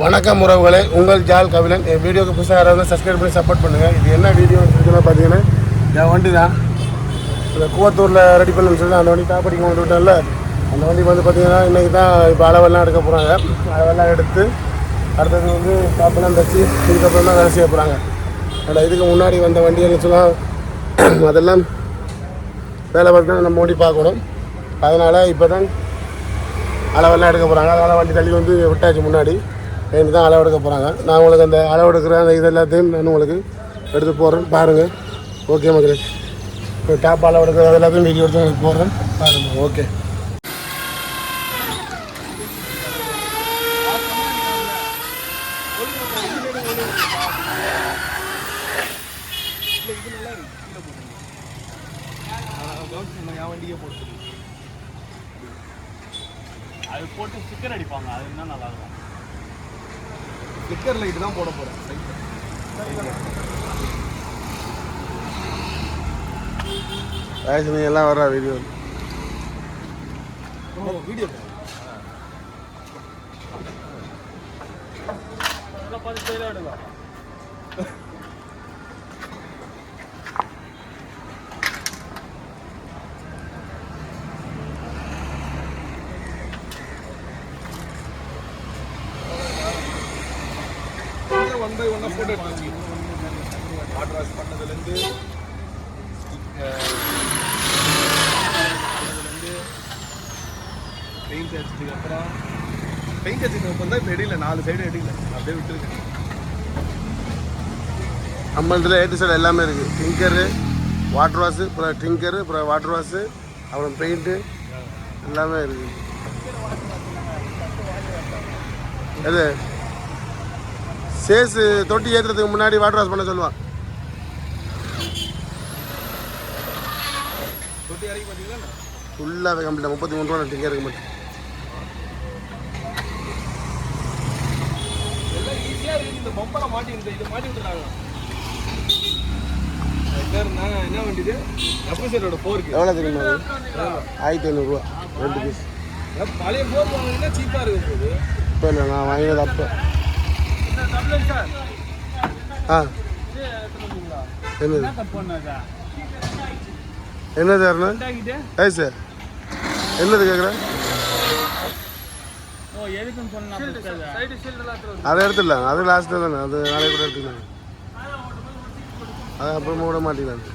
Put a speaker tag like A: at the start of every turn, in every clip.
A: வணக்கம் உறவுகளே, உங்கள் ஜால் கபிலன். என் வீடியோக்கு புதுசாக யாராவது சப்ஸ்கிரைப் பண்ணி சப்போர்ட் பண்ணுங்கள். இது என்ன வீடியோன்னு சொல்லிச்சுன்னா பார்த்தீங்கன்னா, என் வண்டி தான் இந்த கூவத்தூரில் ரெடி பண்ணணும்னு சொல்லி அந்த வண்டி டாப் அடிக்க விட்டோம்ல, அந்த வண்டிக்கு வந்து பார்த்தீங்கன்னா இன்றைக்கி தான் இப்போ அளவெல்லாம் எடுக்க போகிறாங்க. அளவெல்லாம் எடுத்து அடுத்தது வந்து டாப்பெல்லாம் தச்சு இதுக்கப்புறம் தான் வேலை செய்ய போகிறாங்க. அதில் இதுக்கு முன்னாடி வந்த வண்டின்னு சொன்னால் அதெல்லாம் வேலை பார்த்து நம்ம வண்டி பார்க்கணும். அதனால் இப்போ தான் அளவெல்லாம் எடுக்க போகிறாங்க. அதனால் வண்டி தள்ளி வந்து விட்டாச்சு முன்னாடி எனக்கு தான் அளவு எடுக்க போகிறாங்க. நான் உங்களுக்கு அந்த அளவு எடுக்கிற அந்த இது எல்லாத்தையும் நான் உங்களுக்கு எடுத்து போடுறேன் பாருங்கள். ஓகே மக்களே, இப்போ டாப் அளவு எடுக்கிற அது எல்லாத்தையும் வீடியோ எடுத்து உங்களுக்கு போடுறேன் பாருங்கள். ஓகே,
B: அது போட்டு ஸ்டிக்கர் அடிப்பாங்க, அது என்ன நல்லா இருக்கும்.
C: ஸ்டிக்கர் லைட் தான் போட போகிறேன்.
A: வயசு எல்லாம் வர்றா வீடியோ
C: வீடியோ
B: பார்த்து ஸ்டைலாக எடுக்கலாம்.
C: ஒன் பை ஒன்னாக போட்டு எடுத்து வாட்டர் வாஷ் பண்ணதுலேருந்து பெயிண்ட் அடிச்சதுக்கு அப்புறம் தான் இப்போ இடையில 4 சைடு இடையில அப்படியே விட்டுருக்கேன்.
A: நம்மள்ட்ட ஏட்டு சைடு எல்லாமே இருக்குது. டிங்கரு, வாட்டர் வாஷு, அப்புறம் டிங்கரு, அப்புறம் வாட்டர் வாஷு, அப்புறம் பெயிண்ட்டு எல்லாமே இருக்குது. அது சேஸு தொட்டி ஏற்றுறதுக்கு முன்னாடி வாட்டர் வாஷ் பண்ண சொல்லுவான்.
C: தொட்டி இறக்கி பார்த்தீங்களா
A: ஃபுல்லாகவே கம்ப்ளீட்டாக 33 ரூபா டிங்கருக்கு மட்டும்.
C: எல்லாம் ஈஸியாக இருக்குது. இந்த பம்பரை மாட்டி இதை மாட்டி விட்டுறாங்க. என்ன வண்டி இது? எஃப்எஸ்ஆரோட 4
A: எவ்வளோ தெரியுமா? 1500 2 பீஸ்.
C: பழைய 4 வாங்கினா சீப்பாக இருக்கும் போது.
A: இப்போ இல்லை, நான் வாங்கினது அப்போ. ஆ என்னது என்னது யாருண்ணா? சார் என்னது கேட்குறேன்? அதை எடுத்துடலாம். அது லாஸ்ட்டு தானே, அது நாளைக்கு கூட எடுத்துக்கலாம். அது அப்புறமா விட மாட்டேங்கிறாங்க.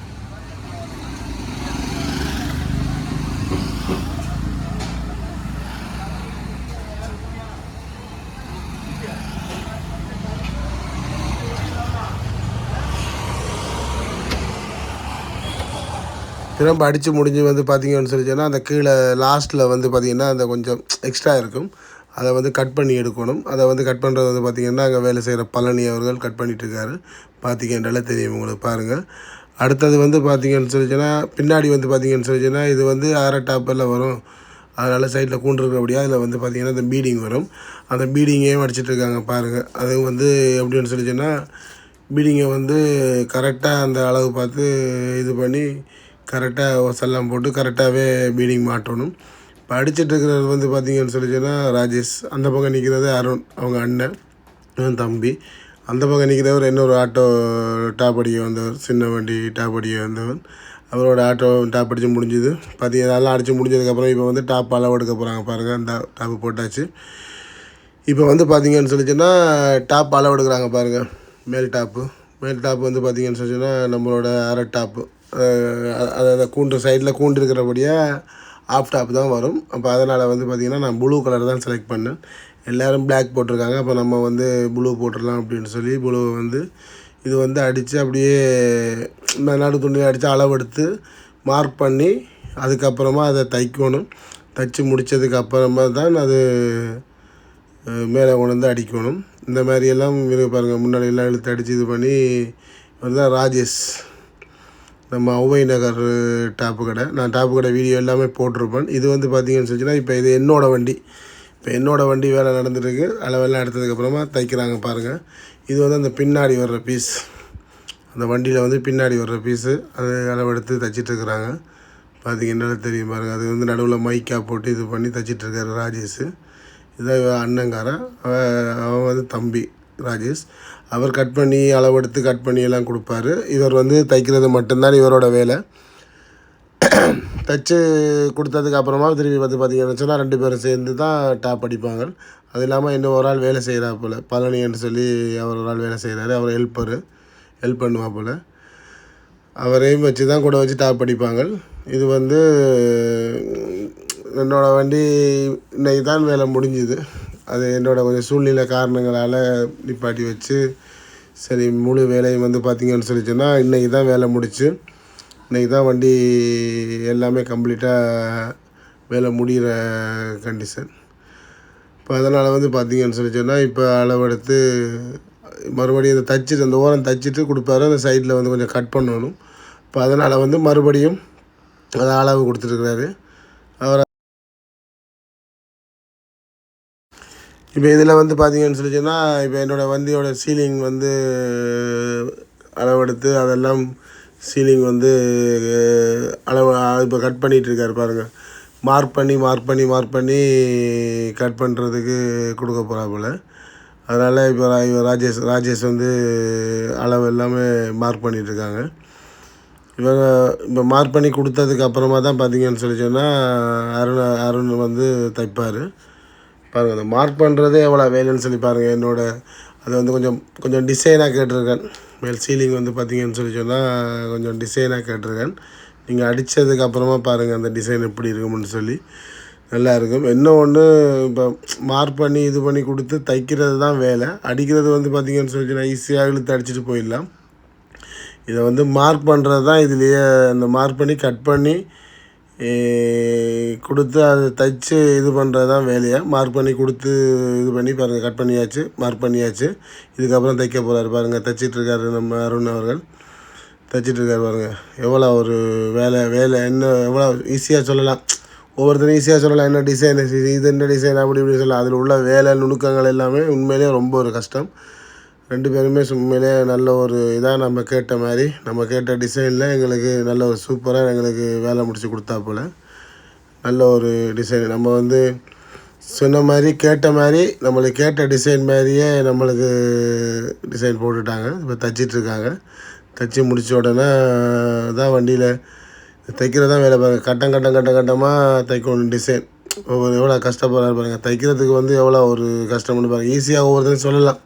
A: திரும்ப அடித்து முடிஞ்சு வந்து பார்த்திங்கன்னு சொல்லிச்சோன்னா அந்த கீழே லாஸ்ட்டில் வந்து பார்த்திங்கன்னா அந்த கொஞ்சம் எக்ஸ்ட்ரா இருக்கும். அதை வந்து கட் பண்ணி எடுக்கணும். அதை வந்து கட் பண்ணுறது வந்து பார்த்திங்கன்னா அங்கே வேலை செய்கிற பழனி அவர்கள் கட் பண்ணிகிட்ருக்காரு. பார்த்திங்கன்றாலே தெரியும் உங்களுக்கு பாருங்கள். அடுத்தது வந்து பார்த்திங்கன்னு சொல்லிச்சோன்னா பின்னாடி வந்து பார்த்திங்கன்னு சொல்லிச்சோன்னா இது வந்து அரை டாப்பெல்லாம் வரும். அதனால் சைடில் கூண்டு இருக்கிறபடியாக அதில் வந்து பார்த்திங்கன்னா அந்த பீடிங் வரும். அந்த பீடிங்கையும் அடிச்சிட்ருக்காங்க பாருங்கள். அது வந்து எப்படின்னு சொல்லிச்சோன்னா பீடிங்கை வந்து கரெக்டாக அந்த அளவு பார்த்து இது பண்ணி கரெக்டாக செல்லாம் போட்டு கரெக்டாகவே பீடிங் மாட்டணும். இப்போ அடிச்சிட்ருக்கிறது வந்து பார்த்திங்கன்னு சொல்லிச்சுன்னா ராஜேஷ், அந்த பக்கம் நிற்கிறது அருண் அவங்க அண்ணன் தம்பி, அந்த பக்கம் நிற்கிறவர் இன்னொரு ஆட்டோ டாப் அடிக்க வந்தவர், சின்ன வண்டி டாப் அடிக்க வந்தவர். அவரோட ஆட்டோ டாப் அடித்து முடிஞ்சுது. அதெல்லாம் அடித்து முடிஞ்சதுக்கப்புறம் இப்போ வந்து டாப் அளவு எடுக்க போகிறாங்க பாருங்கள். அந்த டாப்பு போட்டாச்சு. இப்போ வந்து பார்த்திங்கன்னு சொல்லிச்சுன்னா டாப் அளவு எடுக்கிறாங்க பாருங்கள். மேல் டாப்பு வந்து பார்த்திங்கன்னு சொல்லிச்சுன்னா நம்மளோட அரை டாப்பு, அதை கூண்டு சைடில் கூண்டு இருக்கிறபடியாக ஆஃப் டாப் தான் வரும். அப்போ அதனால் வந்து பார்த்திங்கன்னா நான் ப்ளூ கலர் தான் செலக்ட் பண்ணேன். எல்லோரும் பிளாக் போட்டிருக்காங்க. அப்போ நம்ம வந்து ப்ளூ போட்டுடலாம் அப்படின்னு சொல்லி ப்ளூவை வந்து இது வந்து அடித்து அப்படியே நடு துணியை அடித்து அளவெடுத்து மார்க் பண்ணி அதுக்கப்புறமா அதை தைக்கணும். தைச்சி முடித்ததுக்கு அப்புறமா தான் அது மேலே கொண்டு வந்து அடிக்கணும். இந்த மாதிரியெல்லாம் இருக்கு பாருங்கள். முன்னாடி எல்லாம் இழுத்து அடித்து இது பண்ணி தான் ராஜேஷ், நம்ம ஔவை நகர் டாப்பு கடை. நான் டாப்பு கடை வீடியோ எல்லாமே போட்டிருப்பேன். இது வந்து பார்த்திங்கன்னு சொல்லிச்சுன்னா இப்போ இது என்னோடய வண்டி வேலை நடந்துருக்கு. அளவெல்லாம் எடுத்ததுக்கப்புறமா தைக்கிறாங்க பாருங்கள். இது வந்து அந்த பின்னாடி வர்ற பீஸ், அந்த வண்டியில் வந்து பின்னாடி வர்ற பீஸு, அது அளவெடுத்து தைச்சிட்ருக்குறாங்க. பார்த்திங்கன்னா தெரியும் பாருங்கள். அது வந்து நடுவில் மைக்காக போட்டு இது பண்ணி தைச்சிட்ருக்காரு ராஜேஷ். இதான் இவன் அண்ணங்காரன், அவன் வந்து தம்பி ராஜேஷ். அவர் கட் பண்ணி அளவெடுத்து கட் பண்ணி எல்லாம் கொடுப்பாரு. இவர் வந்து தைக்கிறது மட்டும்தான் இவரோட வேலை. தைச்சு கொடுத்ததுக்கு அப்புறமா திரும்பி வந்து பார்த்திங்கன்னு சொன்னால் 2 பேரும் சேர்ந்து தான் டாப் அடிப்பாங்க. அது இல்லாமல் இன்னும் ஒரு ஆள் வேலை செய்கிறா போல், பழனின்னு சொல்லி அவர் ஒரு ஆள் வேலை செய்கிறாரு. அவர் ஹெல்ப் பண்ணுவா போல். அவரையும் வச்சு தான் கூட வச்சு டாப் அடிப்பாங்க. இது வந்து என்னோடய வண்டி இன்றைக்கி தான் வேலை முடிஞ்சுது. அது என்னோடய கொஞ்சம் சூழ்நிலை காரணங்களால் நிப்பாட்டி வச்சு சரி முழு வேலையும் வந்து பார்த்திங்கன்னு சொல்லி சொன்னால் இன்றைக்கி தான் வேலை முடிச்சு. இன்றைக்கி தான் வண்டி எல்லாமே கம்ப்ளீட்டாக வேலை முடிகிற கண்டிஷன். இப்போ அதனால் வந்து பார்த்திங்கன்னு சொல்லி சொன்னால் இப்போ அளவெடுத்து மறுபடியும் இதை தைச்சிட்டு அந்த ஓரம் தைச்சிட்டு கொடுப்பாரு. அந்த சைடில் வந்து கொஞ்சம் கட் பண்ணணும். இப்போ அதனால் வந்து மறுபடியும் அதை அளவு கொடுத்துருக்குறாரு அவர். இப்போ இதில் வந்து பார்த்திங்கன்னு சொல்லி சொன்னால் இப்போ என்னோடய வண்டியோட சீலிங் வந்து அளவெடுத்து அதெல்லாம் சீலிங் வந்து அளவு இப்போ கட் பண்ணிகிட்ருக்காரு பாருங்கள். மார்க் பண்ணி கட் பண்ணுறதுக்கு கொடுக்க போகிறா போல். அதனால் இப்போ ராஜேஷ் வந்து அளவு எல்லாமே மார்க் பண்ணிகிட்ருக்காங்க. இவங்க இப்போ மார்க் பண்ணி கொடுத்ததுக்கு அப்புறமா தான் பார்த்திங்கன்னு சொல்லி சொன்னால் அருண் வந்து தைப்பார். பாருங்கள் அந்த மார்க் பண்ணுறதே எவ்வளோ வேலைன்னு சொல்லி பாருங்கள். அது வந்து கொஞ்சம் டிசைனாக கேட்டிருக்கேன். மேல் சீலிங் வந்து பார்த்திங்கன்னு சொல்லி சொன்னால் கொஞ்சம் டிசைனாக கேட்டிருக்கேன். நீங்கள் அடித்ததுக்கு அப்புறமா பாருங்கள் அந்த டிசைன் எப்படி இருக்கும்னு சொல்லி நல்லா இருக்கும். இன்னும் ஒன்று இப்போ மார்க் பண்ணி இது பண்ணி கொடுத்து தைக்கிறது தான் வேலை. அடிக்கிறது வந்து பார்த்திங்கன்னு சொல்லி சொன்னால் ஈஸியாக இழுத்து அடிச்சுட்டு போயிடலாம். இதை வந்து மார்க் பண்ணுறது தான் இதுலேயே. அந்த மார்க் பண்ணி கட் பண்ணி கொடுத்து அதை தைச்சு இது பண்ணுறது தான் வேலையை. மார்க் பண்ணி கொடுத்து இது பண்ணி பாருங்கள் கட் பண்ணியாச்சு, மார்க் பண்ணியாச்சு. இதுக்கப்புறம் தைக்க போகிறாரு பாருங்கள். தைச்சிட்ருக்காரு நம்ம அருண் அவர்கள் தைச்சிட்ருக்காரு பாருங்கள். எவ்வளோ ஒரு வேலை என்ன எவ்வளோ ஈஸியாக சொல்லலாம். ஒவ்வொருத்தரும் ஈஸியாக சொல்லலாம் என்ன டிசைன் இது என்ன டிசைன் அப்படி இப்படி சொல்லலாம். அதில் உள்ள வேலை நுணுக்கங்கள் எல்லாமே உண்மையிலே ரொம்ப ஒரு கஷ்டம். 2 பேருமே உண்மையிலே நல்ல ஒரு இதாக நம்ம கேட்ட டிசைனில் எங்களுக்கு நல்ல ஒரு சூப்பராக எங்களுக்கு வேலை முடித்து கொடுத்தா போல். நல்ல ஒரு டிசைன் நம்ம வந்து சொன்ன மாதிரி கேட்ட மாதிரி நம்மளுக்கு கேட்ட டிசைன் மாதிரியே நம்மளுக்கு டிசைன் போட்டுட்டாங்க. இப்போ தைச்சிட்ருக்காங்க. தைச்சி முடித்த உடனே தான் வண்டியில் தைக்கிறது தான் வேலை பாருங்கள். கட்டமாக தைக்கணும் டிசைன். எவ்வளோ கஷ்டப்படுறாரு பாருங்கள். தைக்கிறதுக்கு வந்து எவ்வளோ ஒரு கஷ்டம்னு பாருங்கள். ஈஸியாக ஒவ்வொருத்தரும் சொல்லலாம்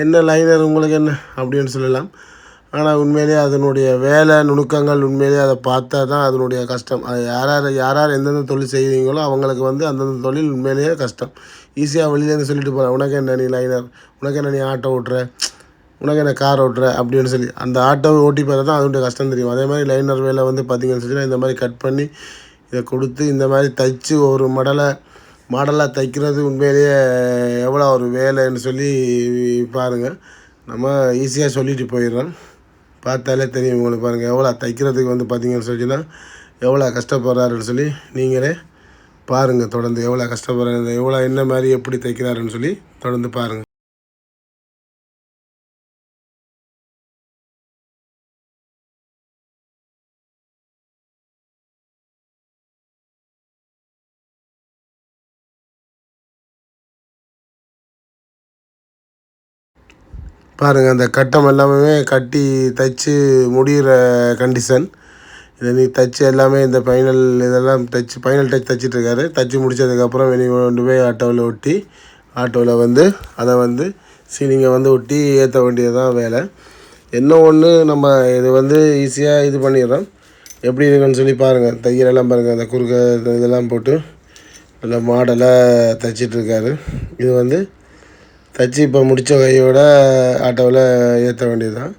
A: என்ன லைனர் உங்களுக்கு என்ன அப்படின்னு சொல்லலாம். ஆனால் உண்மையிலே அதனுடைய வேலை நுணுக்கங்கள் உண்மையிலே அதை பார்த்தா தான் அதனுடைய கஷ்டம். அது யார் எந்தெந்த தொழில் செய்வீங்களோ அவங்களுக்கு வந்து அந்தந்த தொழில் உண்மையிலேயே கஷ்டம். ஈஸியாக வெளியிலேருந்து சொல்லிட்டு போகிறேன் உனக்கு என்ன நீ லைனர், உனக்கு என்ன நீ ஆட்டோ ஓட்டுற, உனக்கு என்ன கார் ஓட்டுற அப்படின்னு சொல்லி அந்த ஆட்டோவை ஓட்டி பார்த்தா தான் அதனுடைய கஷ்டம் தெரியும். அதே மாதிரி லைனர் வேலை வந்து பார்த்திங்கன்னு சொல்லி இந்த மாதிரி கட் பண்ணி இதை கொடுத்து இந்த மாதிரி தைச்சி ஒரு மாடலாக தைக்கிறது உண்மையிலேயே எவ்வளோ ஒரு வேலைன்னு சொல்லி பாருங்கள். நம்ம ஈஸியாக சொல்லிட்டு போயிடுறோம். பார்த்தாலே தெரியும் உங்களுக்கு பாருங்கள் எவ்வளோ தைக்கிறதுக்கு வந்து பார்த்திங்கன்னு சொல்லிச்சுன்னா எவ்வளோ கஷ்டப்படுறாருன்னு சொல்லி நீங்களே பாருங்கள். தொடர்ந்து எவ்வளோ கஷ்டப்படுறாரு, எவ்வளோ என்ன மாதிரி எப்படி தைக்கிறாருன்னு சொல்லி தொடர்ந்து பாருங்கள். பாருங்கள் அந்த கட்டம் எல்லாமே கட்டி தைச்சி முடிகிற கண்டிஷன். இதை நீ தைச்சி எல்லாமே இந்த இதெல்லாம் ஃபைனல் டச் தைச்சிட்ருக்காரு. தைச்சி முடித்ததுக்கப்புறம் வெளியே கொண்டு போய் ஆட்டோவில் வந்து அதை வந்து சீலிங்கை வந்து ஒட்டி ஏற்ற வேண்டியது தான் வேலை. என்ன ஒன்று நம்ம இது வந்து ஈஸியாக இது பண்ணிடுறோம். எப்படி இருக்குன்னு சொல்லி பாருங்கள். தையலெல்லாம் பாருங்கள். அந்த குறுக்க இதெல்லாம் போட்டு நல்ல மாடலாக தைச்சிட்ருக்காரு. இது வந்து தைச்சி இப்போ முடித்த கையோட ஆட்டோவில் ஏற்ற வேண்டியது தான்.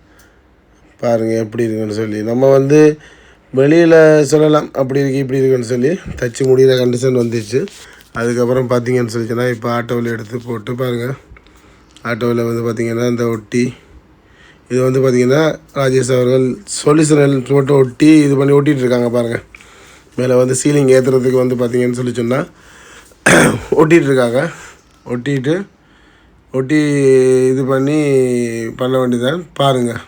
A: பாருங்கள் எப்படி இருக்குன்னு சொல்லி நம்ம வந்து வெளியில் சொல்லலாம் அப்படி இருக்குது இப்படி இருக்குன்னு சொல்லி. தைச்சி முடிகிற கண்டிஷன் வந்துச்சு. அதுக்கப்புறம் பார்த்திங்கன்னு சொல்லிச்சுன்னா இப்போ ஆட்டோவில் எடுத்து போட்டு பாருங்கள். ஆட்டோவில் வந்து பார்த்திங்கன்னா இந்த ஒட்டி இது வந்து பார்த்திங்கன்னா ராஜேஷ் அவர்கள் சொல்யூஷன் போட்டு ஒட்டி இது பண்ணி ஒட்டிகிட்ருக்காங்க பாருங்கள். மேலே வந்து சீலிங் ஏற்றுறதுக்கு வந்து பார்த்திங்கன்னு சொல்லி சொன்னால் ஒட்டிகிட்ருக்காங்க. ஒட்டி இது பண்ண வேண்டியதான் பாருங்கள்.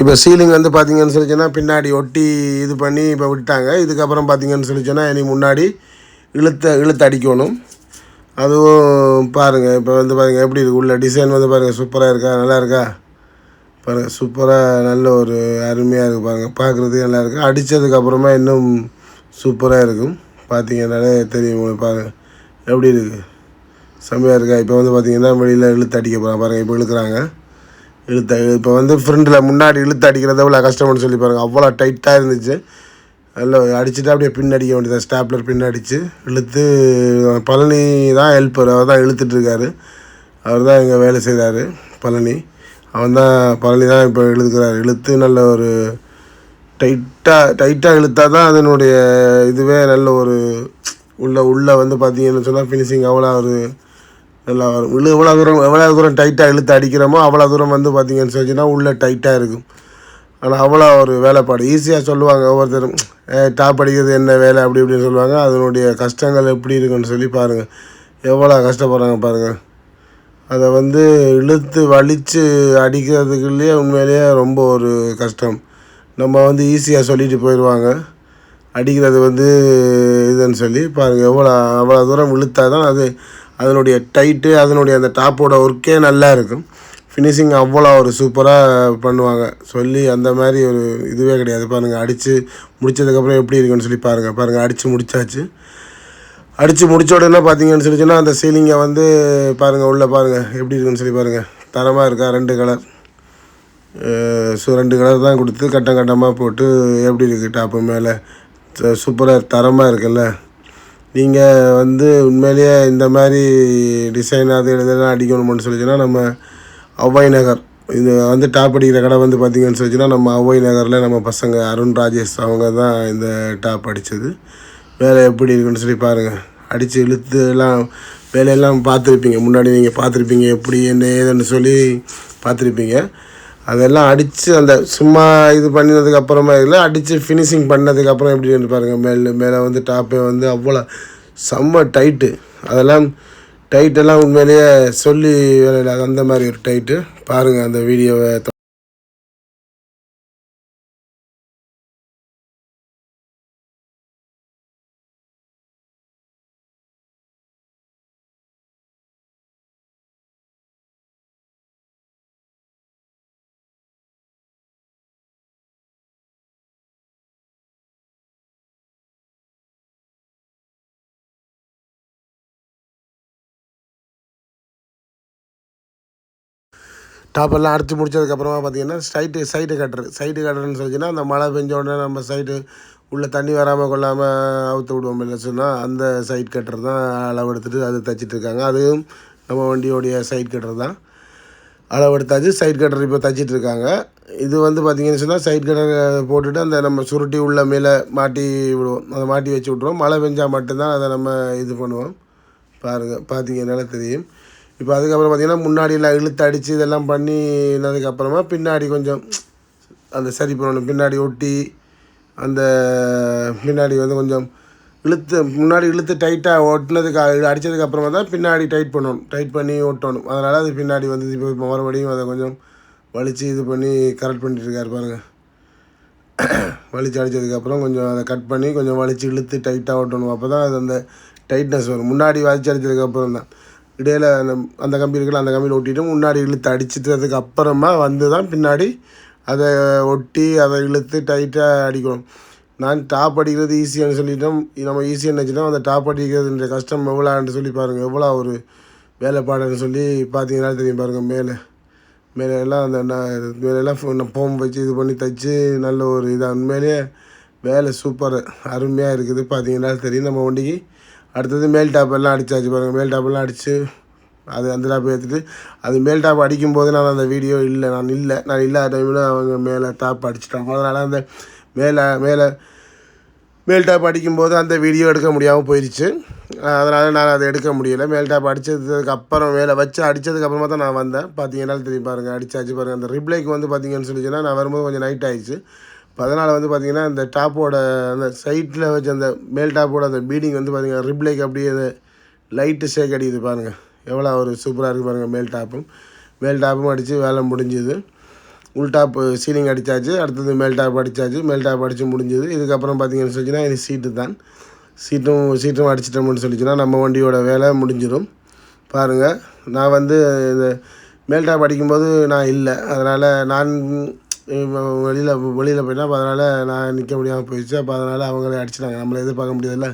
A: இப்போ சீலிங் வந்து பார்த்தீங்கன்னு சொல்லிச்சுன்னா பின்னாடி ஒட்டி இது பண்ணி இப்போ விட்டாங்க. இதுக்கப்புறம் பார்த்தீங்கன்னு சொல்லிச்சுன்னா இனி முன்னாடி இழுத்து அடிக்கணும். அதுவும் பாருங்கள். இப்போ வந்து பாருங்கள் எப்படி இருக்குது உள்ள டிசைன் வந்து பாருங்கள் சூப்பராக இருக்கா, நல்லா இருக்கா பாருங்கள். சூப்பராக நல்ல ஒரு அருமையாக இருக்குது பாருங்கள், பார்க்குறதுக்கு நல்லா இருக்குது. அடித்ததுக்கப்புறமா இன்னும் சூப்பராக இருக்கும். பார்த்தீங்கன்னாலே தெரியும் உங்களுக்கு. பாருங்கள் எப்படி இருக்குது, செம்மையாக இருக்கா. இப்போ வந்து பார்த்திங்கன்னா வெளியில் இழுத்து அடிக்க போகிறாங்க பாருங்கள். இப்போ இழுக்கிறாங்க. இப்போ வந்து ஃப்ரெண்டில் முன்னாடி இழுத்து அடிக்கிறத எவ்வளோ கஷ்டம்னு சொல்லி பாருங்கள். அவ்வளோ டைட்டாக இருந்துச்சு. நல்லா அடிச்சுட்டு அப்படியே பின் அடிக்க வேண்டியது. ஸ்டாப்லர் பின் அடித்து இழுத்து பழனி தான் ஹெல்ப்பர். அவர் தான் இழுத்துட்ருக்காரு. அவர் தான் இங்கே வேலை செய்கிறாரு பழனி. பழனி தான் இப்போ இழுத்து நல்ல ஒரு டைட்டாக இழுத்தா தான் அதனுடைய இதுவே நல்ல ஒரு உள்ள வந்து பார்த்தீங்கன்னு சொன்னால் ஃபினிஷிங் அவ்வளோ ஒரு நல்லா வரும். எவ்வளோ தூரம் டைட்டாக இழுத்து அடிக்கிறோமோ அவ்வளோ தூரம் வந்து பார்த்தீங்கன்னு சொல்லிச்சுன்னா உள்ளே டைட்டாக இருக்கும். ஆனால் அவ்வளோ ஒரு வேலைப்பாடு. ஈஸியாக சொல்லுவாங்க ஒவ்வொருத்தரும், டாப் அடிக்கிறது என்ன வேலை அப்படி இப்படின்னு சொல்லுவாங்க. அதனுடைய கஷ்டங்கள் எப்படி இருக்குன்னு சொல்லி பாருங்கள். எவ்வளோ கஷ்டப்படுறாங்க பாருங்கள். அதை வந்து இழுத்து வலித்து அடிக்கிறதுக்குள்ளேயே உண்மையிலேயே ரொம்ப ஒரு கஷ்டம். நம்ம வந்து ஈஸியாக சொல்லிட்டு போயிடுவாங்க. அடிக்கிறது வந்து இதுன்னு சொல்லி பாருங்கள். அவ்வளோ தூரம் இழுத்தா தான் அதனுடைய டைட்டு, அதனுடைய அந்த டாப்போட ஒர்க்கே நல்லா இருக்கும். ஃபினிஷிங் அவ்வளோ ஒரு சூப்பராக பண்ணுவாங்க. சொல்லி அந்த மாதிரி ஒரு இதுவே கிடையாது. பாருங்கள் அடித்து முடித்ததுக்கப்புறம் எப்படி இருக்குன்னு சொல்லி பாருங்கள். அடித்து முடித்தாச்சு. அடித்து முடித்த உடனே பார்த்தீங்கன்னு சொல்லிச்சுன்னா அந்த சீலிங்கை வந்து பாருங்கள், உள்ளே பாருங்கள் எப்படி இருக்குன்னு சொல்லி பாருங்கள். தரமாக இருக்கா. 2 கலர் 2 கலர் தான் கொடுத்து கட்டமாக போட்டு எப்படி இருக்குது டாப்பு மேலே. சூப்பராக தரமாக இருக்குல்ல. நீங்கள் வந்து உண்மையிலேயே இந்த மாதிரி டிசைன் அது இதெல்லாம் அடிக்கணும்னு சொல்லிச்சுன்னா நம்ம ஔவை நகர் இது வந்து டாப் அடிக்கிற கடை வந்து பார்த்திங்கன்னு சொல்லிச்சுன்னா நம்ம ஔவை நகரில் நம்ம பசங்க அருண் ராஜேஷ் அவங்க தான் இந்த டாப் அடித்தது. வேலை எப்படி இருக்குன்னு சொல்லி பாருங்கள். அடித்து இழுத்து எல்லாம் வேலையெல்லாம் பார்த்துருப்பீங்க. முன்னாடி நீங்கள் பார்த்துருப்பீங்க எப்படி என்ன ஏதுன்னு சொல்லி பார்த்துருப்பீங்க. அதெல்லாம் அடித்து அந்த சும்மா இது பண்ணினதுக்கப்புறமா இல்லை, அடித்து ஃபினிஷிங் பண்ணதுக்கப்புறம் எப்படி இருந்து பாருங்கள். மேலே வந்து டாப்பே வந்து அவ்வளோ செம்ம டைட்டு. அதெல்லாம் டைட்டெல்லாம் உண்மையிலேயே சொல்லி வேலையில் அந்த மாதிரி ஒரு டைட்டு. பாருங்கள் அந்த வீடியோவை. டாப்பெல்லாம் அடித்து முடிச்சதுக்கப்புறமா பார்த்திங்கன்னா சைட்டு கட்டுறன்னு சொல்லிச்சுன்னா அந்த மழை பெஞ்ச உடனே நம்ம சைட்டு உள்ளே தண்ணி வராமல் கொள்ளாமல் அவுத்து விடுவோம் இல்லை சொன்னால் அந்த சைட் கட்டுறது தான் அளவு எடுத்துகிட்டு அது தைச்சிட்ருக்காங்க. அதுவும் நம்ம வண்டியோடைய சைட் கட்டுறது தான். அளவு எடுத்தாச்சு. சைட் கட்டர் இப்போ தைச்சிட்ருக்காங்க. இது வந்து பார்த்திங்கன்னு சொன்னால் சைட் கட்டர் போட்டுட்டு அந்த நம்ம சுருட்டி உள்ள மேலே மாட்டி விடுவோம். அதை மாட்டி வச்சு விட்ருவோம். மழை பெஞ்சால் மட்டும்தான் அதை நம்ம இது பண்ணுவோம். பார்த்தீங்கன்னால தெரியும். இப்போ அதுக்கப்புறம் பார்த்திங்கன்னா முன்னாடியெல்லாம் இழுத்து அடித்து இதெல்லாம் பண்ணினதுக்கப்புறமா பின்னாடி கொஞ்சம் அந்த சரி பண்ணணும். பின்னாடி ஒட்டி அந்த பின்னாடி வந்து கொஞ்சம் முன்னாடி இழுத்து டைட்டாக ஒட்டினதுக்கு அடித்ததுக்கப்புறமா தான் பின்னாடி டைட் பண்ணி ஒட்டணும். அதனால் அது பின்னாடி வந்து இப்போ மறுபடியும் அதை கொஞ்சம் வலித்து இது பண்ணி கரெக்ட் பண்ணிட்டுருக்காரு பாருங்கள். வலித்து அடித்ததுக்கப்புறம் கொஞ்சம் அதை கட் பண்ணி கொஞ்சம் வலித்து இழுத்து டைட்டாக ஓட்டணும். அப்போ தான் அது அந்த டைட்னஸ் வரும். முன்னாடி வலித்து அடித்ததுக்கப்புறம் தான் இடையில் அந்த கம்பி இருக்குல்ல, அந்த கம்பியில் ஒட்டிட்டு முன்னாடி இழுத்து அடிச்சிட்டதுக்கு அப்புறமா வந்து தான் பின்னாடி அதை ஒட்டி அதை இழுத்து டைட்டாக அடிக்கணும். நான் டாப் அடிக்கிறது ஈஸியானு சொல்லிட்டோம். நம்ம ஈஸியானு வச்சுட்டோம். அந்த டாப் அடிக்கிறதுன்ற கஷ்டம் எவ்வளோன்னு சொல்லி பாருங்கள். எவ்வளோ ஒரு வேலைப்பாடுன்னு சொல்லி பார்த்தீங்கன்னா தெரியும் பாருங்கள். மேலெல்லாம் அந்த மேலெல்லாம் ஃபோம் வச்சு இது பண்ணி தைச்சி நல்ல ஒரு இதாக உண்மையிலேயே வேலை சூப்பர் அருமையாக இருக்குது. பார்த்தீங்கன்னா தெரியும். நம்ம வண்டிக்கு அடுத்தது மேல் டாப் எல்லாம் அடித்தாச்சு பாருங்கள். மேல் டாப்பெல்லாம் அடித்து அது அந்த டாப் ஏற்றிட்டு அது மேல் டாப் அடிக்கும்போது நான் அந்த வீடியோ நான் இல்லாத டைமில் அவங்க மேலே டாப் அடிச்சிட்டாங்க. அதனால் அந்த மேல் டாப் அடிக்கும்போது அந்த வீடியோ எடுக்க முடியாமல் போயிடுச்சு. அதனால் நான் அதை எடுக்க முடியலை. மேல் டாப் அடித்ததுக்கப்புறம் மேலே வச்சு அடித்ததுக்கப்புறமா தான் நான் வந்தேன். பார்த்தீங்கன்னா தெரியும் பாருங்கள். அடித்தாச்சு பாருங்கள். அந்த ரிப்ளைக்கு வந்து பார்த்திங்கன்னு சொல்லிச்சுன்னா நான் வரும்போது கொஞ்சம் நைட் ஆகிடுச்சு. இப்போ அதனால் வந்து பார்த்திங்கன்னா இந்த டாப்போட அந்த சைட்டில் வச்சு அந்த மேல் டாப்போட அந்த பீடிங் வந்து பார்த்திங்கன்னா ரிப்ளைக்கு அப்படியே அந்த லைட்டு ஷேக் அடிக்குது பாருங்கள். எவ்வளோ ஒரு சூப்பராக இருக்குது பாருங்கள். மேல் டாப்பும் அடித்து வேலை முடிஞ்சுது. உள் டாப் சீலிங் அடித்தாச்சு. அடுத்தது மேல் டாப் அடித்தாச்சு. மேல் டாப் அடித்து முடிஞ்சது. இதுக்கப்புறம் பார்த்தீங்கன்னு சொல்லிச்சுன்னா இது சீட்டு தான். சீட்டும் அடிச்சிட்டோம்னு சொல்லிச்சுன்னா நம்ம வண்டியோட வேலை முடிஞ்சிடும். பாருங்கள், நான் வந்து இந்த மேல் டாப் அடிக்கும்போது நான் இல்லை, அதனால் நான் வெளியில் போயிட்டேன். அப்போ அதனால் நான் நிற்க முடியாமல் போயிடுச்சு. அப்போ அதனால் அவங்களே அடிச்சிட்டாங்க. நம்மளை எதிர்பார்க்க முடியாதுல்ல.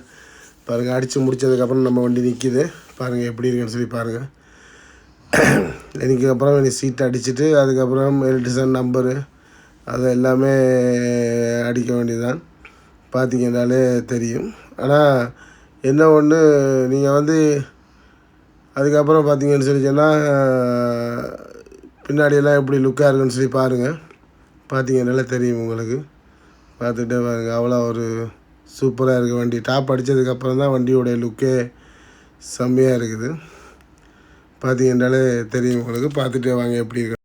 A: பாருங்கள், அடித்து முடித்ததுக்கப்புறம் நம்ம வண்டி நிற்கிது. பாருங்கள் எப்படி இருக்குன்னு சொல்லி பாருங்கள். இதுக்கப்புறம் எனக்கு சீட் அடிச்சுட்டு அதுக்கப்புறம் எலக்ட்ரிஷன் நம்பரு அது எல்லாமே அடிக்க வேண்டியதுதான். பார்த்தீங்கன்னாலே தெரியும். ஆனால் என்ன ஒன்று, நீங்கள் வந்து அதுக்கப்புறம் பார்த்தீங்கன்னு சொல்லி சொன்னால் பின்னாடியெல்லாம் எப்படி லுக்காக இருக்குன்னு சொல்லி பாருங்கள். பார்த்தீங்கன்னாலே தெரியும் உங்களுக்கு. பார்த்துட்டே பாருங்கள், அவ்வளோ ஒரு சூப்பராக இருக்குது வண்டி. டாப் அடித்ததுக்கப்புறம் தான் வண்டியோடைய லுக்கே செம்மையாக இருக்குது. பார்த்தீங்கன்னாலே தெரியும் உங்களுக்கு. பார்த்துட்டே வாங்க எப்படி இருக்கு.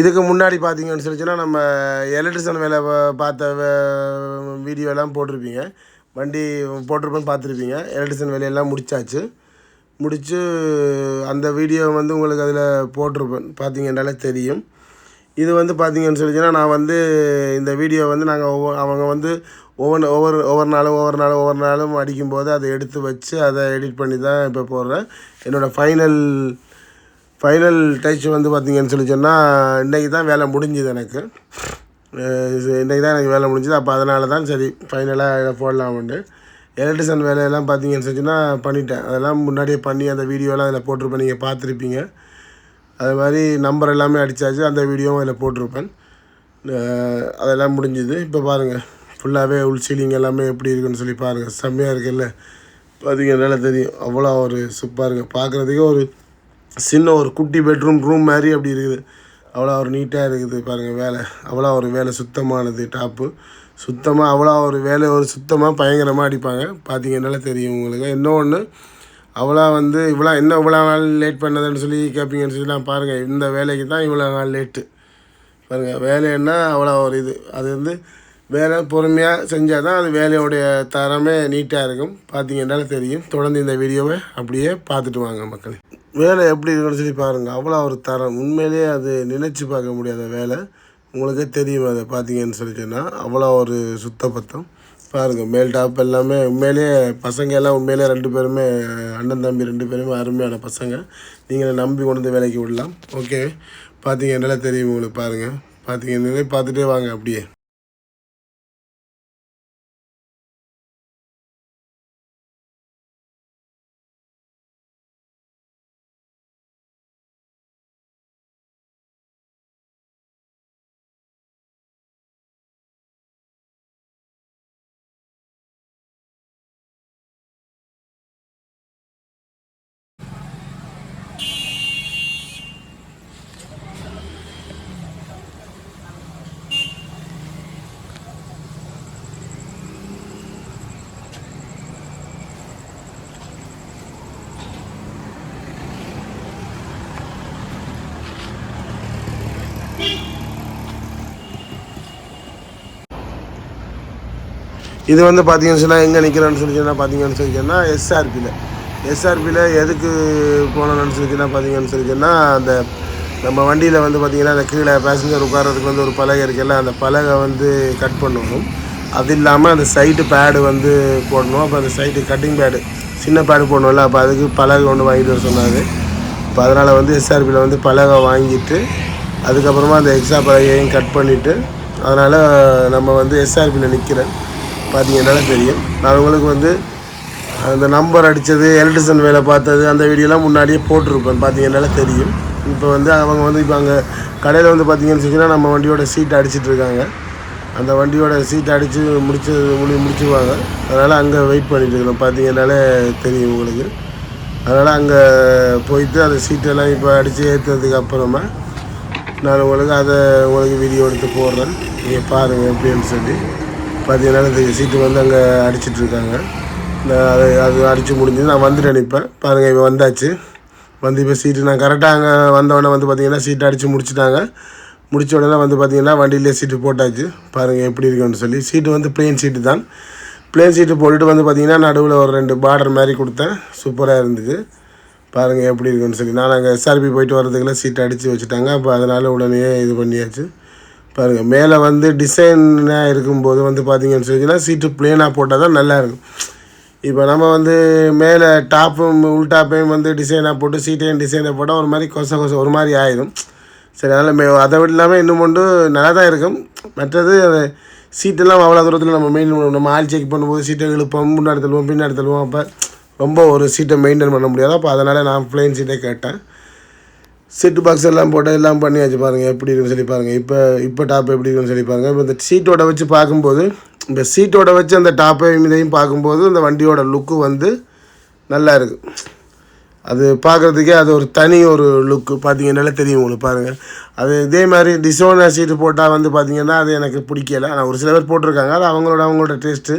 A: இதுக்கு முன்னாடி பார்த்தீங்கன்னு சொல்லிச்சுன்னா நம்ம எலக்ட்ரிஷன் வேலை பார்த்த வீடியோலாம் போட்டிருப்பீங்க. வண்டி போட்டிருப்பேன்னு பார்த்துருப்பீங்க. எலக்ட்ரிஷன் வேலையெல்லாம் முடித்து அந்த வீடியோ வந்து உங்களுக்கு அதில் போட்டிருப்பேன். பார்த்தீங்கன்னாலே தெரியும். இது வந்து பார்த்தீங்கன்னு சொல்லிச்சுன்னா நான் வந்து இந்த வீடியோ வந்து நாங்கள் அவங்க வந்து ஒவ்வொரு நாளும் அடிக்கும்போது அதை எடுத்து வச்சு அதை எடிட் பண்ணி தான் இப்போ போடுறேன். என்னோடய ஃபைனல் டச் வந்து பார்த்திங்கன்னு சொல்லி சொன்னால் இன்றைக்கி தான் வேலை முடிஞ்சுது எனக்கு. இன்றைக்கி தான் எனக்கு வேலை முடிஞ்சுது. அப்போ அதனால தான் சரி ஃபைனலாக இதை போடலாம்னு. எலக்ட்ரிஷன் வேலையெல்லாம் பார்த்திங்கன்னு சொல்லிச்சுன்னா பண்ணிட்டேன். அதெல்லாம் முன்னாடியே பண்ணி அந்த வீடியோலாம் அதில் போட்டிருப்பேன், நீங்கள் பார்த்துருப்பீங்க. அது மாதிரி நம்பர் எல்லாமே அடித்தாச்சு, அந்த வீடியோவும் அதில் போட்டிருப்பேன். அதெல்லாம் முடிஞ்சுது. இப்போ பாருங்கள், ஃபுல்லாகவே உள் சீலிங் எல்லாமே எப்படி இருக்குன்னு சொல்லி பாருங்கள். செம்மையாக இருக்குல்ல, பார்த்திங்கனால தெரியும். அவ்வளோ ஒரு சூப்பராக இருக்குது. பார்க்குறதுக்கே ஒரு குட்டி ரூம் மாதிரி அப்படி இருக்குது. அவ்வளோ ஒரு நீட்டாக இருக்குது. பாருங்கள், வேலை அவ்வளோ ஒரு வேலை சுத்தமானது. டாப்பு சுத்தமாக அவ்வளோ ஒரு வேலை சுத்தமாக பயங்கரமாக அடிப்பாங்க. பார்த்தீங்கன்னால தெரியும் உங்களுக்கு. இன்னொன்று, அவ்வளோ வந்து இவ்வளோ நாள் லேட் பண்ணதுன்னு சொல்லி கேட்பீங்கன்னு சொல்லி நான் பாருங்கள், இந்த வேலைக்கு தான் இவ்வளோ நாள் லேட்டு. பாருங்கள், வேலைன்னா அவ்வளோ ஒரு இது. அது வந்து வேலை பொறுமையாக செஞ்சால் தான் அது வேலையோடைய தரமே நீட்டாக இருக்கும். பார்த்தீங்கன்னால தெரியும். தொடர்ந்து இந்த வீடியோவை அப்படியே பார்த்துட்டு வாங்க மக்கள். வேலை எப்படி இருக்குன்னு சொல்லி பாருங்கள். அவ்வளோ ஒரு தரம். உண்மையிலேயே அது நினச்சி பார்க்க முடியாத வேலை. உங்களுக்கே தெரியும் அதை பார்த்தீங்கன்னு சொல்லிட்டுன்னா. அவ்வளோ ஒரு சுத்தபத்தம். பாருங்கள், மேல் டாப் எல்லாமே உண்மையிலேயே பசங்க எல்லாம் உண்மையிலே 2 பேருமே அண்ணன் தம்பி 2 பேருமே அருமையான பசங்க. நீங்கள் நம்பி கொண்டு வந்து வேலைக்கு விடலாம். ஓகே, பார்த்தீங்கன்னால தெரியும் உங்களுக்கு. பாருங்கள், பார்த்தீங்கன்னாலே பார்த்துட்டே வாங்க அப்படியே. இது வந்து பார்த்தீங்கன்னு சொன்னால் எங்கே நிற்கிறேன்னு சொல்லிச்சுன்னா பார்த்தீங்கன்னு சொல்லிச்சுன்னா எஸ்ஆர்பியில் எதுக்கு போனோன்னு சொல்லிச்சுன்னா பார்த்தீங்கன்னு சொல்லிச்சுன்னா அந்த நம்ம வண்டியில் வந்து பார்த்திங்கன்னா அந்த கீழே பேசஞ்சர் உட்காரதுக்கு வந்து ஒரு பலகை இருக்குல்ல, அந்த பலகை வந்து கட் பண்ணணும். அது இல்லாமல் அந்த சைட்டு பேடு வந்து போடணும். அப்போ அந்த சைட்டு கட்டிங் பேடு சின்ன பேடு போடணும்ல, அப்போ அதுக்கு பலகை ஒன்று வாங்கிட்டு வர சொன்னார். இப்போ அதனால் வந்து எஸ்ஆர்பியில் வந்து பலகை வாங்கிட்டு அதுக்கப்புறமா அந்த எக்ஸ்ட்ரா பலகையையும் கட் பண்ணிவிட்டு அதனால் நம்ம வந்து எஸ்ஆர்பியில் நிற்கிறேன். பார்த்தீங்கன்னால தெரியும். நான் உங்களுக்கு வந்து அந்த நம்பர் அடித்தது, எலக்ட்ரிஷன் வேலை பார்த்தது அந்த வீடியோலாம் முன்னாடியே போட்டிருப்பேன். பார்த்தீங்கன்னால தெரியும். இப்போ வந்து அவங்க வந்து இப்போ அங்கே கடையில் வந்து பார்த்தீங்கன்னு சொன்னால் நம்ம வண்டியோட சீட் அடிச்சிட்ருக்காங்க. அந்த வண்டியோட சீட் அடித்து முடிச்சுருவாங்க. அதனால் அங்கே வெயிட் பண்ணிகிட்டு இருக்கணும். பார்த்தீங்கன்னாலே தெரியும் உங்களுக்கு. அதனால் அங்கே போயிட்டு அந்த சீட்டெல்லாம் இப்போ அடித்து ஏற்றுனதுக்கு அப்புறமா நான் உங்களுக்கு வீடியோ எடுத்து போடுறேன், நீங்கள் பாருங்கள் எப்படின்னு சொல்லி. பார்த்தீங்கன்னா இந்த சீட்டு வந்து அங்கே அடிச்சிட்ருக்காங்க. அது அடித்து முடிஞ்சது நான் வந்துட்டு அனுப்பேன். பாருங்கள் இப்போ வந்தாச்சு. வந்து இப்போ சீட்டு நான் கரெக்டாக அங்கே வந்தவுடனே வந்து பார்த்திங்கன்னா சீட்டு அடித்து முடிச்சுட்டாங்க. முடித்த உடனே வந்து பார்த்திங்கன்னா வண்டியிலே சீட்டு போட்டாச்சு. பாருங்கள் எப்படி இருக்குன்னு சொல்லி. சீட்டு வந்து ப்ளெயின் சீட்டு தான். ப்ளெயின் சீட்டு போட்டுட்டு வந்து பார்த்திங்கன்னா நடுவில் ஒரு 2 பார்டர் மாதிரி கொடுத்தேன். சூப்பராக இருந்துச்சு. பாருங்கள் எப்படி இருக்குன்னு சொல்லி. நான் அங்கே எஸ்ஆர்பி போயிட்டு வரதுக்குள்ளே சீட்டு அடித்து வச்சுட்டாங்க. அப்போ அதனால் உடனே இது பண்ணியாச்சு. பாருங்கள் மேலே வந்து டிசைனாக இருக்கும்போது வந்து பார்த்திங்கன்னு சொல்லிச்சுன்னா சீட்டு ப்ளெயினாக போட்டால் தான் நல்லாயிருக்கும். இப்போ நம்ம வந்து மேலே டாப்பும் உள்டாப்பையும் வந்து டிசைனாக போட்டு சீட்டையும் டிசைனாக போட்டால் ஒரு மாதிரி கொச ஒரு மாதிரி ஆயிடும். சரி, அதனால் அதை விட இல்லாமல் இன்னும் கொண்டு நல்லா தான் இருக்கும். மற்றது சீட்டெல்லாம் அவ்வளோ தூரத்தில் நம்ம ஆள் செக் பண்ணும்போது சீட்டை இழுப்போம், முன்னாடி தள்ளுவோம், பின்னாடி தள்ளுவோம். அப்போ ரொம்ப ஒரு சீட்டை மெயின்டைன் பண்ண முடியாது. அப்போ அதனால் நான் ப்ளெயின் சீட்டை கேட்டேன். செட்டு பாக்ஸ் எல்லாம் போட்டு எல்லாம் பண்ணியாச்சு. பாருங்கள் எப்படி இருக்குன்னு சொல்லி பாருங்கள். இப்போ டாப் எப்படி இருக்குன்னு சொல்லி பாருங்கள். இப்போ இந்த சீட்டோட வச்சு பார்க்கும்போது, இந்த சீட்டோட வச்சு அந்த டாப்பையும் இதையும் பார்க்கும்போது இந்த வண்டியோட லுக்கு வந்து நல்லா இருக்குது. அது பார்க்குறதுக்கே அது ஒரு தனி ஒரு லுக்கு பார்த்தீங்கன்னாலே தெரியும் உங்களுக்கு. பாருங்கள், அது இதே மாதிரி டிசோனர் சீட்டு போட்டால் வந்து பார்த்திங்கன்னா அது எனக்கு பிடிக்கல. ஆனால் ஒரு சில பேர் போட்டிருக்காங்க, அது அவங்களோட டேஸ்ட்டு.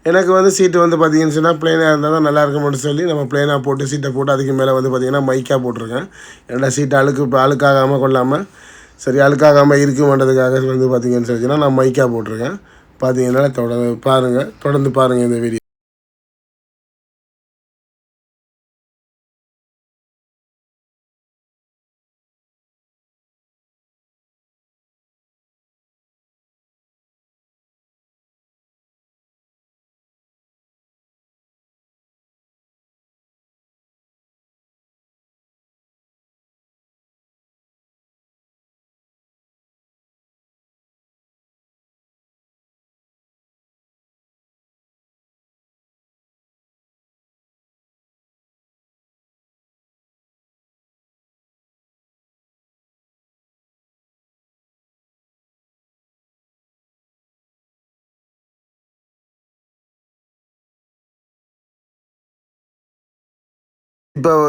A: எனக்கு வந்து சீட்டு வந்து பார்த்திங்கன்னு சொன்னால் ப்ளெயினாக இருந்தால் தான் நல்லா இருக்கும்னு சொல்லி நம்ம ப்ளெயினாக போட்டு சீட்டை போட்டு அதுக்கு மேலே வந்து பார்த்திங்கன்னா மைக்காக போட்டிருக்கேன். ஏன்னா சீட்டை அழுக்காகாமல் கொள்ளாமல் சரி அழுக்காகாமல் இருக்குமன்றதுக்காக வந்து பார்த்திங்கன்னு சொல்லிச்சுன்னா நான் மைக்காக போட்டிருக்கேன். பார்த்தீங்கன்னா தொடர்ந்து பாருங்கள் இந்த வீடியோ.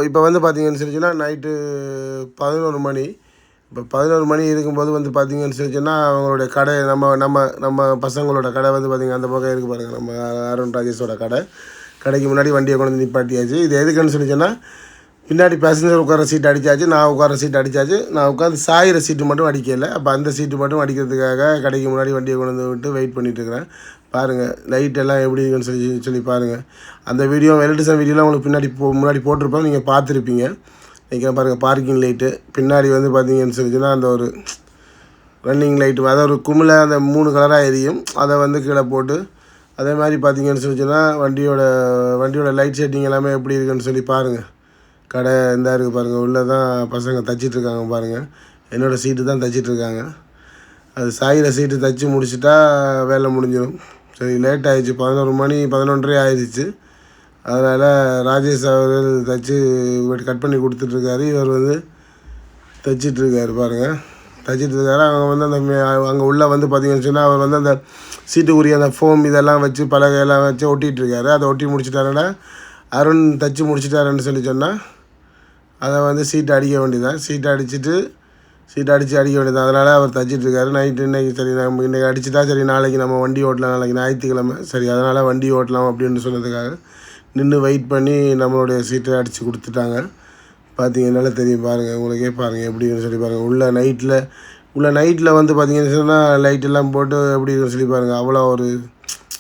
A: இப்போ வந்து பார்த்திங்கன்னு சொல்லிச்சுன்னா நைட்டு 11 மணி. இப்போ 11 மணி இருக்கும்போது வந்து பார்த்திங்கன்னு சொல்லிச்சுன்னா அவங்களுடைய கடை நம்ம பசங்களோட கடை வந்து பார்த்திங்கன்னா அந்த பக்கம் இருக்குது பாருங்கள். நம்ம அருண் ராஜேஷோட கடைக்கு முன்னாடி வண்டியை கொண்டு வந்து நிப்பாட்டியாச்சு. இது எதுக்குன்னு சொல்லிச்சுன்னா பின்னாடி பேசஞ்சர் உட்கார சீட்டு அடித்தாச்சு, நான் உட்கார சீட்டு அடித்தாச்சு. நான் உட்காந்து சாயிற சீட்டு மட்டும் அடிக்கலை. அப்போ அந்த சீட்டு மட்டும் அடிக்கிறதுக்காக கடைக்கு முன்னாடி வண்டியை கொண்டு வந்து விட்டு வெயிட் பண்ணிகிட்ருக்கிறேன். பாருங்கள் லைட்டெல்லாம் எப்படி இருக்குன்னு சொல்லி பாருங்கள். அந்த வீடியோ எலக்ட்ரிஷன் வீடியோலாம் உங்களுக்கு முன்னாடி போட்டிருப்போம், நீங்கள் பார்த்துருப்பீங்க நினைக்கிறேன். பாருங்கள் பார்க்கிங் லைட்டு பின்னாடி வந்து பார்த்தீங்கன்னு சொல்லிச்சுன்னா அந்த ஒரு ரன்னிங் லைட்டு, அதாவது ஒரு குமிழை அந்த 3 கலராக எரியும். அதை வந்து கீழே போட்டு அதே மாதிரி பார்த்தீங்கன்னு சொல்லிச்சுன்னா வண்டியோட லைட் செட்டிங் எல்லாமே எப்படி இருக்குன்னு சொல்லி பாருங்கள். கடை இந்த இருக்குது பாருங்கள். உள்ளே தான் பசங்க தைச்சிட்ருக்காங்க பாருங்கள். என்னோடய சீட்டு தான் தைச்சிட்ருக்காங்க. அது சாயிற சீட்டு தைச்சி முடிச்சுட்டா வேலை முடிஞ்சிடும். சரி, லேட் ஆகிடுச்சு, 11 மணி 11:30 ஆயிடுச்சு. அதனால் ராஜேஷ் அவர்கள் தைச்சி கட் பண்ணி கொடுத்துட்ருக்காரு. இவர் வந்து தைச்சிட்ருக்காரு பாருங்கள். தைச்சிட்ருக்காரு. அவங்க வந்து அங்கே உள்ளே வந்து பார்த்திங்கன்னு சொன்னால் அவர் வந்து அந்த சீட்டுக்குரிய அந்த ஃபோம் இதெல்லாம் வச்சு பலகையெல்லாம் வச்சு ஒட்டிகிட்ருக்காரு. அதை ஒட்டி முடிச்சுட்டாருன்னா அருண் தைச்சி முடிச்சுட்டாருன்னு சொல்லி சொன்னால் அதை வந்து சீட்டை அடிக்க வேண்டியதான். சீட்டை அடித்து அடிக்க வேண்டியது. அதனால் அவர் தைச்சிட்ருக்காரு. இன்றைக்கி சரி நம்ம இன்றைக்கி அடிச்சுட்டா சரி நாளைக்கு நம்ம வண்டி ஓட்டலாம், நாளைக்கு ஞாயிற்றுக்கிழமை சரி அதனால் வண்டி ஓட்டலாம் அப்படின்னு சொன்னதுக்காக நின்று வெயிட் பண்ணி நம்மளுடைய சீட்டை அடித்து கொடுத்துட்டாங்க. பார்த்தீங்கன்னால தெரியும் பாருங்கள், உங்களுக்கே பாருங்கள் எப்படின்னு சொல்லி பாருங்கள். உள்ள நைட்டில் வந்து பார்த்திங்கன்னு சொன்னால் லைட்டெல்லாம் போட்டு எப்படி இருக்குன்னு சொல்லி பாருங்கள். அவ்வளோ ஒரு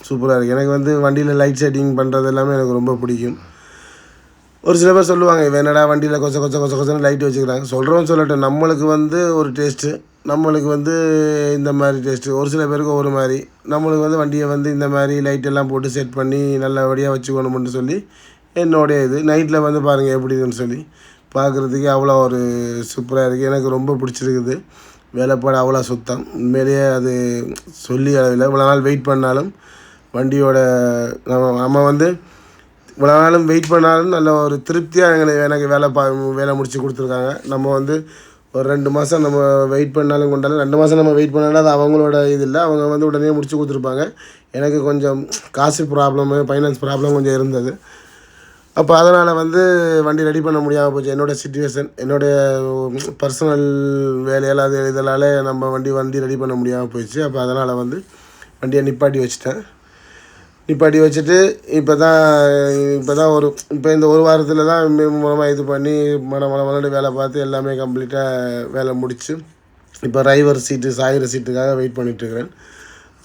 A: சூப்பராக இருக்குது. எனக்கு வந்து வண்டியில் லைட் செட்டிங் பண்ணுறது எல்லாமே எனக்கு ரொம்ப பிடிக்கும். ஒரு சில பேர் சொல்லுவாங்க, வேணடா வண்டியில் கொச்சன்னு லைட் வச்சுக்கிறாங்க. சொல்கிறோன்னு சொல்லட்டும், நம்மளுக்கு வந்து ஒரு டேஸ்ட்டு, நம்மளுக்கு வந்து இந்த மாதிரி டேஸ்ட்டு. ஒரு சில பேருக்கு ஒரு மாதிரி. நம்மளுக்கு வந்து வண்டியை வந்து இந்த மாதிரி லைட்டெல்லாம் போட்டு செட் பண்ணி நல்லபடியாக வச்சுக்கணும்னு சொல்லி என்னோடைய இது. நைட்டில் வந்து பாருங்கள் எப்படி இருக்குன்னு சொல்லி பார்க்குறதுக்கே அவ்வளோ ஒரு சூப்பராக இருக்குது. எனக்கு ரொம்ப பிடிச்சிருக்குது. வேலைப்பாடு அவ்வளோ சுத்தம். உண்மையிலேயே அது சொல்லி அளவில் இவ்வளோ நாள் வெயிட் பண்ணாலும் வண்டியோட நம்ம வந்து இவ்வளோ நாளும் வெயிட் பண்ணாலும் நல்ல ஒரு திருப்தியாக எனக்கு வேலை முடித்து கொடுத்துருக்காங்க. நம்ம வந்து ஒரு 2 மாதம் நம்ம வெயிட் பண்ணாலும் கொண்டாலும் 2 மாதம் நம்ம வெயிட் பண்ணாலும் அது அவங்களோட இது இல்லை. அவங்க வந்து உடனே முடித்து கொடுத்துருப்பாங்க. எனக்கு கொஞ்சம் காசு ப்ராப்ளமு, ஃபைனான்ஸ் ப்ராப்ளம் கொஞ்சம் இருந்தது. அப்போ அதனால் வந்து வண்டி ரெடி பண்ண முடியாமல் போச்சு. என்னோடய சிச்சுவேஷன், என்னுடைய பர்சனல் வேலையால் அது இதனால் நம்ம வண்டி ரெடி பண்ண முடியாமல் போயிடுச்சு. அப்போ அதனால் வந்து வண்டியை நிப்பாட்டி வச்சுட்டேன். நிப்பாட்டி வச்சுட்டு இப்போ இந்த ஒரு வாரத்தில் தான் மூலமாக இது பண்ணி மலண்டு வேலை பார்த்து எல்லாமே கம்ப்ளீட்டாக வேலை முடிச்சு இப்போ டிரைவர் சீட்டு சாயிற சீட்டுக்காக வெயிட் பண்ணிகிட்ருக்கிறேன்.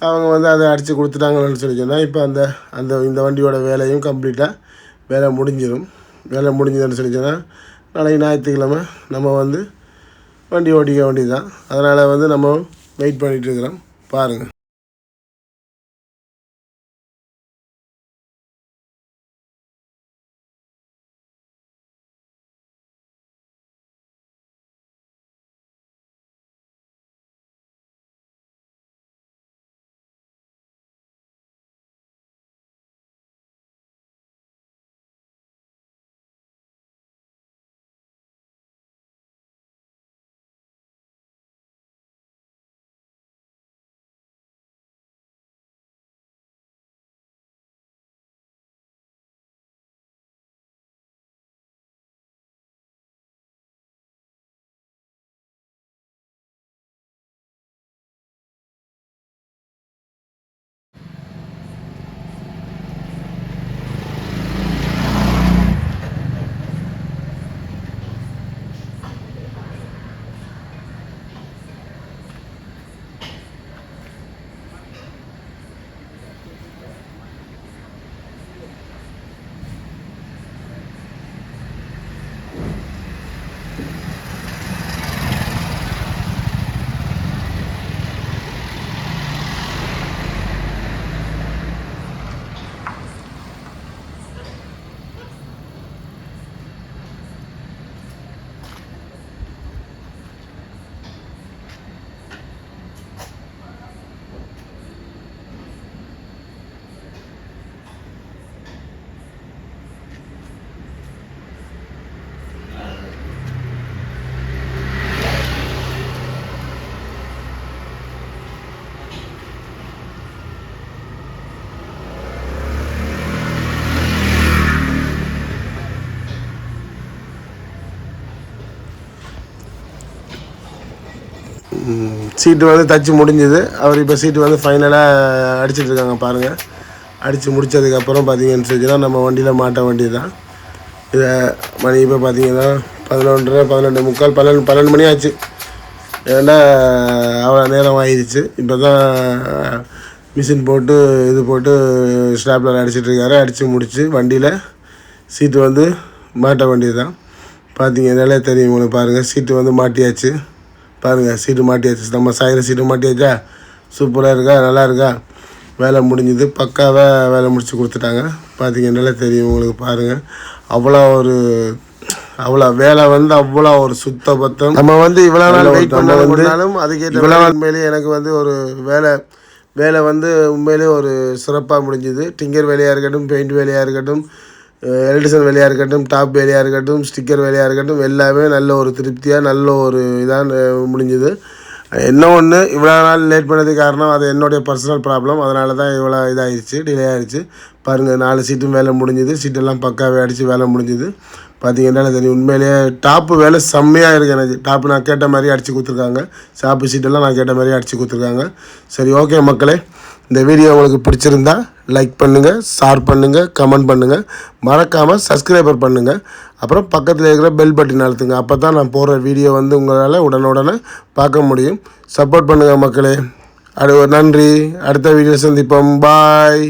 A: அவங்க வந்து அதை அடித்து கொடுத்துட்டாங்கன்னு சொல்லி சொன்னால் இப்போ இந்த வண்டியோட வேலையும் கம்ப்ளீட்டாக வேலை முடிஞ்சுதுன்னு சொல்லி சொன்னால் நாளைக்கு ஞாயிற்றுக்கிழமை நம்ம வந்து வண்டி ஓட்டிக்க வேண்டியது தான். அதனால் வந்து நம்ம வெயிட் பண்ணிகிட்ருக்குறோம். பாருங்கள். சீட்டு வந்து தச்சு முடிஞ்சுது. அவர் இப்போ சீட்டு வந்து ஃபைனலாக அடிச்சிட்ருக்காங்க பாருங்கள். அடித்து முடித்ததுக்கப்புறம் பார்த்தீங்கன்னு சொல்லிச்சுன்னா நம்ம வண்டியில் மாட்ட வேண்டியது தான். இதை மணி இப்போ பார்த்தீங்கன்னா 11:30 11:45 12 மணி ஆச்சு. ஏன்னா அவ்வளோ நேரம் ஆயிடுச்சு. இப்போ தான் மிஷின் போட்டு ஸ்டாப்லர் அடிச்சிட்ருக்காரு. அடித்து முடித்து வண்டியில் சீட்டு வந்து மாட்ட வேண்டியது தான். பார்த்தீங்கன்னாலே தெரியும் உங்களுக்கு. பாருங்கள், சீட்டு வந்து மாட்டியாச்சு. பாருங்கள், சீட்டு மாட்டியாச்சு. நம்ம சாயிற சீட்டு மாட்டியாச்சா? சூப்பராக இருக்கா? நல்லா இருக்கா? வேலை முடிஞ்சுது. பக்காவாக வேலை முடித்து கொடுத்துட்டாங்க. பார்த்தீங்கன்னாலே தெரியும் உங்களுக்கு. பாருங்கள், அவ்வளோ வேலை வந்து அவ்வளோ ஒரு சுத்தபத்தம். நம்ம வந்து இவ்வளோ நாள் வெயிட் பண்ணாலும் அதுக்கேற்ற இவ்வளோ நாள் உண்மையிலேயே எனக்கு வந்து ஒரு வேலை வந்து உண்மையிலே ஒரு சிறப்பாக முடிஞ்சுது. டிங்கர் வேலையாக இருக்கட்டும், பெயிண்ட் வேலையாக இருக்கட்டும், எலக்ட்ரிஷன் வேலையாக இருக்கட்டும், டாப் வேலையாக இருக்கட்டும், ஸ்டிக்கர் வேலையாக இருக்கட்டும், எல்லாமே நல்ல ஒரு திருப்தியாக நல்ல ஒரு இதாக முடிஞ்சுது. என்ன ஒன்று, இவ்வளோ நாள் லேட் பண்ணதுக்கு காரணம் அது என்னுடைய பர்சனல் ப்ராப்ளம். அதனால தான் இவ்வளோ இதாகிடுச்சு, டிலே ஆகிடுச்சு. பாருங்கள், 4 சீட்டும் வேலை முடிஞ்சுது. சீட்டெல்லாம் பக்காவே அடித்து வேலை முடிஞ்சுது. பார்த்தீங்கன்னா தெரியும், உண்மையிலேயே டாப்பு வேலை செம்மையாக இருக்குது. எனக்கு டாப்பு நான் கேட்ட மாதிரி அடித்து கொடுத்துருக்காங்க. ஷாப்பு சீட்டெல்லாம் நான் கேட்ட மாதிரி அடித்து கொடுத்துருக்காங்க. சரி, ஓகே மக்களே, இந்த வீடியோ உங்களுக்கு பிடிச்சிருந்தா லைக் பண்ணுங்கள், ஷேர் பண்ணுங்கள், கமெண்ட் பண்ணுங்கள், மறக்காமல் சப்ஸ்கிரைபர் பண்ணுங்கள். அப்புறம் பக்கத்தில் இருக்கிற பெல் பட்டன் அழுத்துங்க. அப்போ தான் நான் போடுற வீடியோ வந்து உங்களால் உடனுடனே பார்க்க முடியும். சப்போர்ட் பண்ணுங்கள் மக்களே. நன்றி. அடுத்த வீடியோ சந்திப்போம். பாய்.